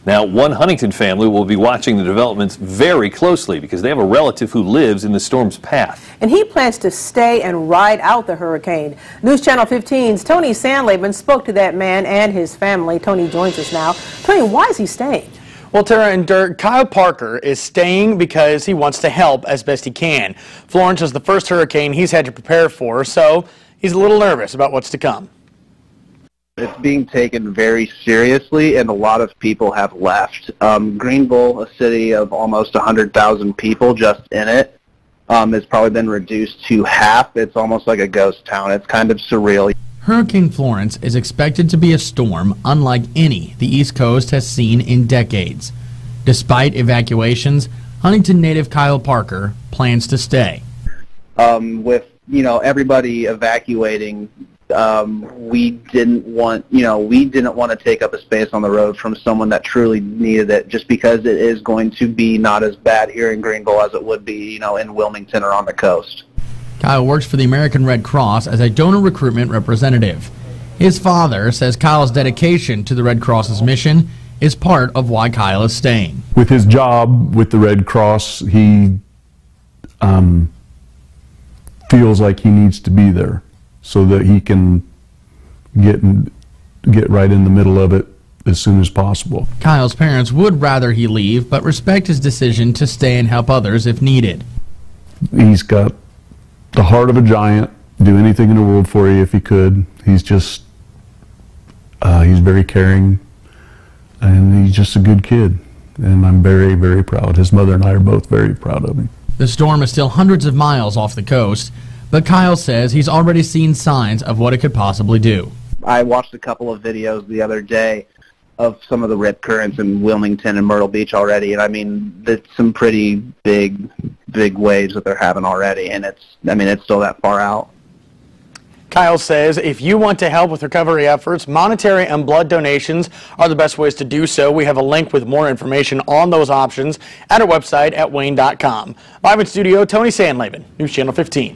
Now, one Huntington family will be watching the developments very closely because they have a relative who lives in the storm's path. And he plans to stay and ride out the hurricane. News Channel 15's Tony Sandlaben spoke to that man and his family. Tony joins us now. Tony, why is he staying? Well, Tara and Dirk, Kyle Parker is staying because he wants to help as best he can. Florence is the first hurricane he's had to prepare for, so he's a little nervous about what's to come. It's being taken very seriously, and a lot of people have left. Greenville, a city of almost 100,000 people just in it, has probably been reduced to half. It's almost like a ghost town. It's kind of surreal. Hurricane Florence is expected to be a storm unlike any the East Coast has seen in decades. Despite evacuations, Huntington native Kyle Parker plans to stay. With everybody evacuating, we didn't want to take up a space on the road from someone that truly needed it, just because it is going to be not as bad here in Greenville as it would be, in Wilmington or on the coast. Kyle works for the American Red Cross as a donor recruitment representative. His father says Kyle's dedication to the Red Cross's mission is part of why Kyle is staying. With his job with the Red Cross, he feels like he needs to be there so that he can get right in the middle of it as soon as possible. Kyle's parents would rather he leave, but respect his decision to stay and help others if needed. He's got the heart of a giant, do anything in the world for you if he could. He's just, he's very caring, and he's just a good kid. And I'm very, very proud. His mother and I are both very proud of him. The storm is still hundreds of miles off the coast, but Kyle says he's already seen signs of what it could possibly do. I watched a couple of videos the other day of some of the rip currents in Wilmington and Myrtle Beach already, and I mean, it's some pretty big waves that they're having already, and it's still that far out. Kyle says if you want to help with recovery efforts, monetary and blood donations are the best ways to do so. We have a link with more information on those options at our website at wayne.com. Live in studio, Tony Sandlaben, News Channel 15.